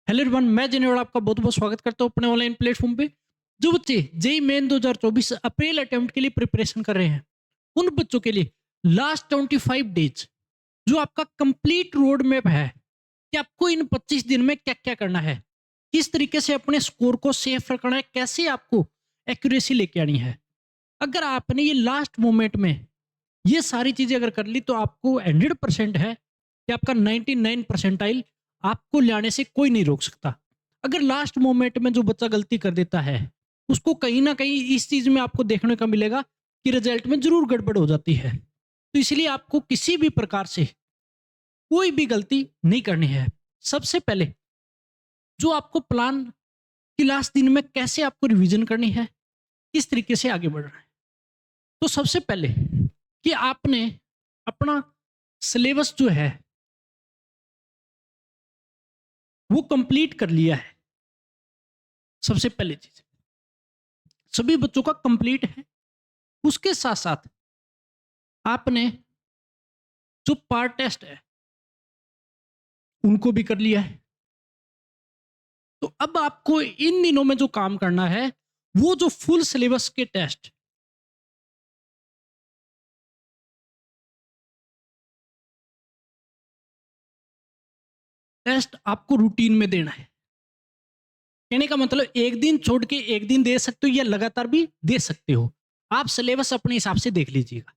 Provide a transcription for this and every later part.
Hello everyone, मैं जेनेवाल आपका बहुत बहुत स्वागत करता हूँ अपने ऑनलाइन प्लेटफॉर्म पे। जो बच्चे जेई मेन 2024 अप्रैल अटेम्प्ट के लिए प्रिपरेशन कर रहे हैं, उन बच्चों के लिए लास्ट 25 डेज जो आपका कंप्लीट रोड मैप है कि आपको इन 25 दिन में क्या क्या करना है, किस तरीके से अपने स्कोर को सेफ रखना है, कैसे आपको एक्यूरेसी लेके आनी है। अगर आपने ये लास्ट मोमेंट में ये सारी चीजें अगर कर ली तो आपको 100% है कि आपका 99 परसेंटाइल आपको लाने से कोई नहीं रोक सकता। अगर लास्ट मोमेंट में जो बच्चा गलती कर देता है, उसको कहीं ना कहीं इस चीज में आपको देखने का मिलेगा कि रिजल्ट में जरूर गड़बड़ हो जाती है। तो इसलिए आपको किसी भी प्रकार से कोई भी गलती नहीं करनी है। सबसे पहले जो आपको प्लान कि लास्ट दिन में कैसे आपको रिवीजन करनी है, किस तरीके से आगे बढ़ना है। तो सबसे पहले कि आपने अपना सिलेबस जो है वो कंप्लीट कर लिया है। सबसे पहली चीज सभी बच्चों का कंप्लीट है। उसके साथ साथ आपने जो पार्ट टेस्ट है उनको भी कर लिया है। तो अब आपको इन दिनों में जो काम करना है वो जो फुल सिलेबस के टेस्ट आपको रूटीन में देना है। कहने का मतलब एक दिन छोड़ के एक दिन दे सकते हो या लगातार भी दे सकते हो। आप सिलेबस अपने हिसाब से देख लीजिएगा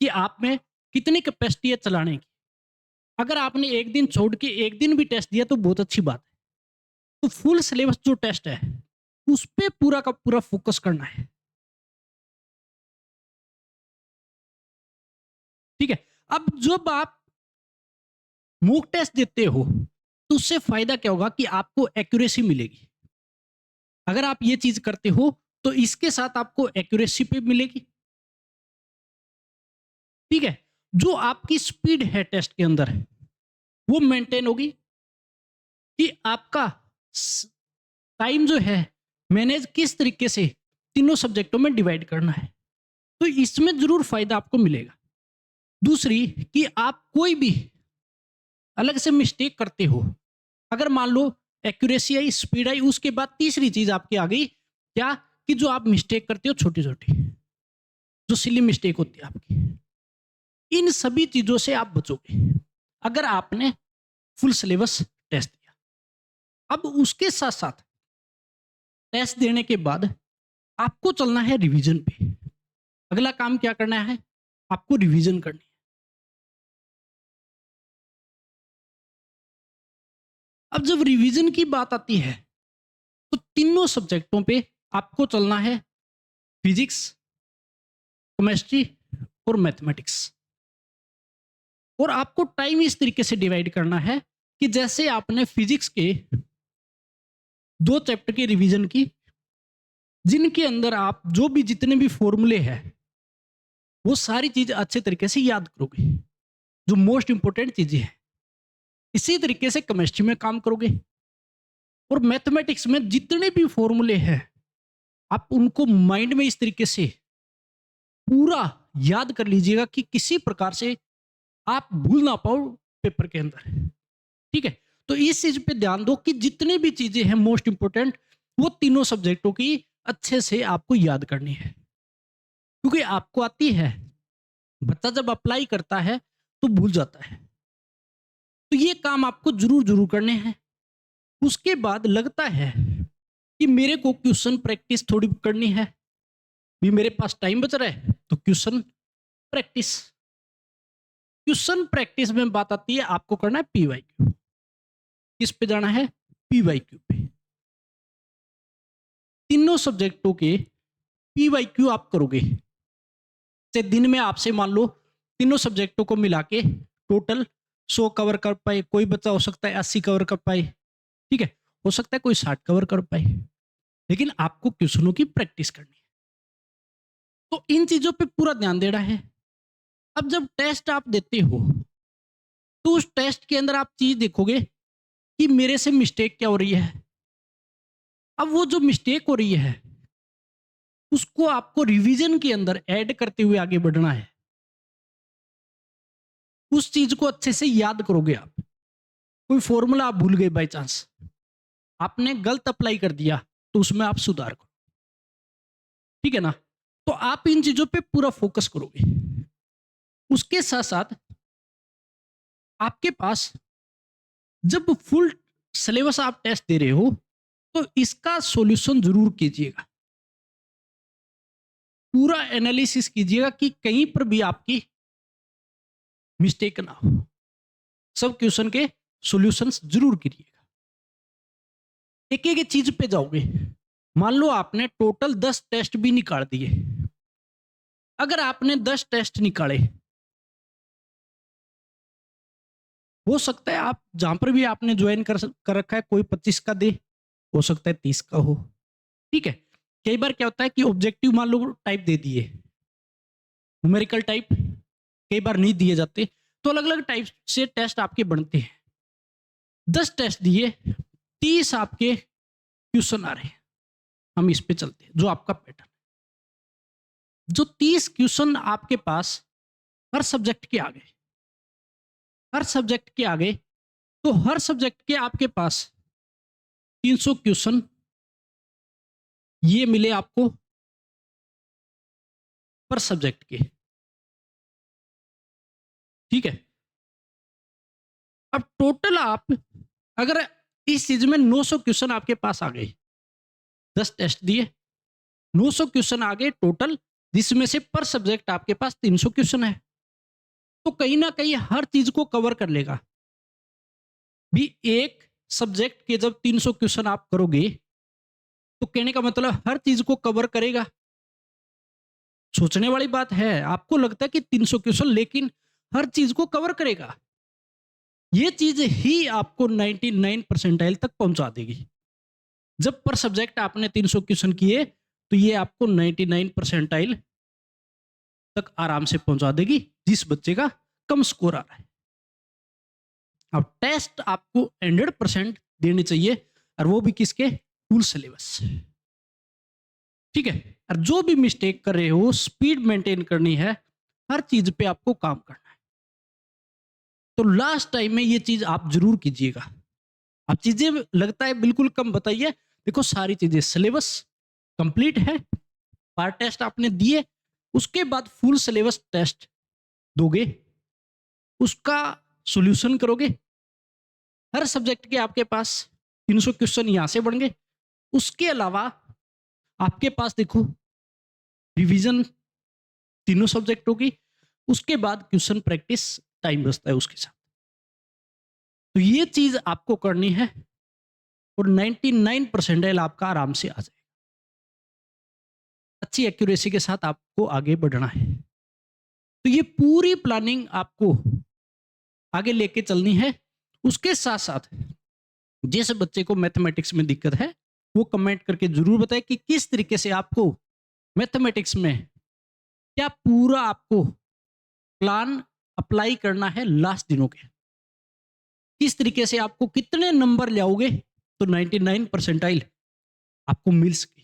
कि आप में कितनी कैपेसिटी है चलाने की। अगर आपने एक दिन छोड़ के एक दिन भी टेस्ट दिया तो बहुत अच्छी बात है। तो फुल सिलेबस जो टेस्ट है उस पे पूरा का पूरा फोकस करना है। ठीक है। अब जब आप मूक टेस्ट देते हो तो उससे फायदा क्या होगा कि आपको एक्यूरेसी मिलेगी। अगर आप ये चीज करते हो तो इसके साथ आपको एक्यूरेसी पे मिलेगी। ठीक है। जो आपकी स्पीड है टेस्ट के अंदर वो मेंटेन होगी कि आपका टाइम जो है मैनेज किस तरीके से तीनों सब्जेक्टों में डिवाइड करना है। तो इसमें जरूर फायदा आपको मिलेगा। दूसरी कि आप कोई भी अलग से मिस्टेक करते हो, अगर मान लो एक्यूरेसी आई, स्पीड आई, उसके बाद तीसरी चीज आपकी आ गई क्या कि जो आप मिस्टेक करते हो छोटी छोटी, जो सिली मिस्टेक होती है आपकी, इन सभी चीजों से आप बचोगे अगर आपने फुल सिलेबस टेस्ट दिया। अब उसके साथ साथ टेस्ट देने के बाद आपको चलना है रिवीजन पे। अगला काम क्या करना है, आपको रिवीजन करनी है। अब जब रिवीजन की बात आती है तो तीनों सब्जेक्टों पे आपको चलना है, फिजिक्स, केमिस्ट्री और मैथमेटिक्स। और आपको टाइम इस तरीके से डिवाइड करना है कि जैसे आपने फिजिक्स के 2 चैप्टर की रिवीजन की, जिनके अंदर आप जो भी जितने भी फॉर्मूले हैं वो सारी चीज अच्छे तरीके से याद करोगे, जो मोस्ट इंपोर्टेंट चीजें हैं। इसी तरीके से केमिस्ट्री में काम करोगे और मैथमेटिक्स में जितने भी फॉर्मूले हैं आप उनको माइंड में इस तरीके से पूरा याद कर लीजिएगा कि किसी प्रकार से आप भूल ना पाओ पेपर के अंदर। ठीक है। तो इस चीज पे ध्यान दो कि जितनी भी चीजें हैं मोस्ट इंपोर्टेंट वो तीनों सब्जेक्टों की अच्छे से आपको याद करनी है, क्योंकि आपको आती है। बच्चा जब अप्लाई करता है तो भूल जाता है। तो ये काम आपको जरूर जरूर करने हैं। उसके बाद लगता है कि मेरे को क्वेश्चन प्रैक्टिस थोड़ी करनी है, भी मेरे पास टाइम बच रहा है तो क्वेश्चन प्रैक्टिस। क्वेश्चन प्रैक्टिस में बात आती है आपको करना है पीवाईक्यू। किस पे जाना है, पीवाईक्यू पे। तीनों सब्जेक्टों के पीवाईक्यू आप करोगे। से दिन में आपसे मान लो तीनों सब्जेक्टों को मिला के टोटल 100 कवर कर पाए, कोई बच्चा हो सकता है 80 कवर कर पाए। ठीक है। हो सकता है कोई 60 कवर कर पाए, लेकिन आपको क्वेश्चनों की प्रैक्टिस करनी है। तो इन चीजों पे पूरा ध्यान देना है। अब जब टेस्ट आप देते हो तो उस टेस्ट के अंदर आप चीज देखोगे कि मेरे से मिस्टेक क्या हो रही है। अब वो जो मिस्टेक हो रही है उसको आपको रिवीजन के अंदर ऐड करते हुए आगे बढ़ना है। उस चीज को अच्छे से याद करोगे आप। कोई फॉर्मूला आप भूल गए बाय चांस, आपने गलत अप्लाई कर दिया तो उसमें आप सुधार करो, ठीक है ना? तो आप इन चीजों पे पूरा फोकस करोगे। उसके साथ साथ आपके पास जब फुल सिलेबस आप टेस्ट दे रहे हो तो इसका सॉल्यूशन जरूर कीजिएगा, पूरा एनालिसिस कीजिएगा कि कहीं पर भी आपकी मिस्टेक ना हो। सब क्वेश्चन के सॉल्यूशंस जरूर कीजिएगा। एक एक चीज पे जाओगे। मान लो आपने टोटल 10 टेस्ट भी निकाल दिए। अगर आपने 10 टेस्ट निकाले, हो सकता है आप जहां पर भी आपने ज्वाइन कर रखा है कोई 25 का दे, हो सकता है 30 का हो, ठीक है? कई बार क्या होता है कि ऑब्जेक्टिव मान लो टाइप दे दिए, न्यूमेरिकल टाइप कई बार नहीं दिए जाते, तो अलग अलग टाइप से टेस्ट आपके बनते हैं। 10 टेस्ट दिए, 30 आपके क्वेश्चन आ रहे हैं। हम इस पे चलते हैं जो आपका पैटर्न, जो 30 क्वेश्चन आपके पास हर सब्जेक्ट के आ गए, हर सब्जेक्ट के आ गए, तो हर सब्जेक्ट के आपके पास 300 क्वेश्चन ये मिले आपको पर सब्जेक्ट के, ठीक है? अब टोटल आप अगर इस चीज में 900 क्वेश्चन आपके पास आ गए, 10 टेस्ट दिए, 900 क्वेश्चन आ गए टोटल, जिसमें से पर सब्जेक्ट आपके पास 300 क्वेश्चन है, तो कहीं ना कहीं हर चीज को कवर कर लेगा। भी एक सब्जेक्ट के जब 300 क्वेश्चन आप करोगे तो कहने का मतलब हर चीज को कवर करेगा। सोचने वाली बात है, आपको लगता है कि 300 क्वेश्चन लेकिन हर चीज को कवर करेगा। ये चीज ही आपको 99 परसेंटाइल तक पहुंचा देगी। जब पर सब्जेक्ट आपने 300 क्वेश्चन किए तो ये आपको 99 परसेंटाइल तक आराम से पहुंचा देगी, जिस बच्चे का कम स्कोर आ रहा है। अब टेस्ट आपको 100% देने चाहिए, और वो भी किसके? फुल सिलेबस, ठीक है? और जो भी मिस्टेक कर रहे हो, स्पीड मेंटेन करनी है, हर चीज पे आपको काम करना है। तो लास्ट टाइम में ये चीज आप जरूर कीजिएगा। आप चीजें लगता है बिल्कुल कम बताइए, देखो सारी चीजें सिलेबस कंप्लीट है, पार्ट टेस्ट आपने दिए, उसके बाद फुल सिलेबस टेस्ट दोगे, उसका सॉल्यूशन करोगे। हर सब्जेक्ट के आपके पास 300 क्वेश्चन यहां से बन गए। उसके अलावा आपके पास देखो रिवीजन तीनों सब्जेक्ट होगी, उसके बाद क्वेश्चन प्रैक्टिस टाइम बचता है उसके साथ। तो ये चीज आपको करनी है और 99 परसेंटाइल आपका आराम से आ जाएगा। अच्छी एक्यूरेसी के साथ आपको आगे बढ़ना है। तो ये पूरी प्लानिंग आपको आगे लेके चलनी है। उसके साथ साथ जिस बच्चे को मैथमेटिक्स में दिक्कत है वो कमेंट करके जरूर बताएं कि किस तरीके से आपको मैथमेटिक्स में क्या पूरा आपको प्लान अप्लाई करना है लास्ट दिनों के, किस तरीके से आपको कितने नंबर लाओगे तो 99 परसेंटाइल आपको मिल सके।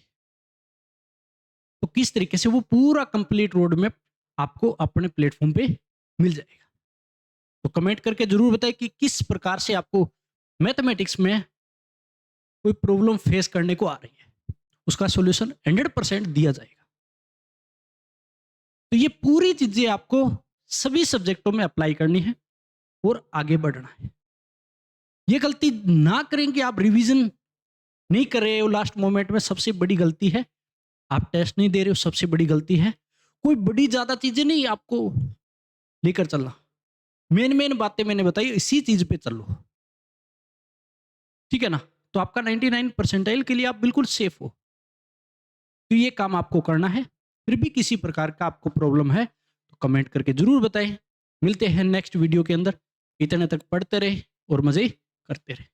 तो किस तरीके से वो पूरा कंप्लीट रोड मैप आपको अपने प्लेटफॉर्म पे मिल जाएगा। तो कमेंट करके जरूर बताएं कि किस प्रकार से आपको मैथमेटिक्स में कोई प्रॉब्लम फेस करने को आ रही है, उसका सॉल्यूशन 100% दिया जाएगा। तो ये पूरी चीजें आपको सभी सब्जेक्टों में अप्लाई करनी है और आगे बढ़ना है। ये गलती ना करें कि आप रिवीजन नहीं कर रहे हो लास्ट मोमेंट में, सबसे बड़ी गलती है। आप टेस्ट नहीं दे रहे हो, सबसे बड़ी गलती है। कोई बड़ी ज्यादा चीजें नहीं आपको लेकर चलना, मेन मेन बातें मैंने बताई, इसी चीज पे चलो, ठीक है ना? तो आपका 99 परसेंटाइल के लिए आप बिल्कुल सेफ हो। तो ये काम आपको करना है। फिर भी किसी प्रकार का आपको प्रॉब्लम है तो कमेंट करके जरूर बताएं। मिलते हैं नेक्स्ट वीडियो के अंदर। इतने तक पढ़ते रहे और मजे करते रहे।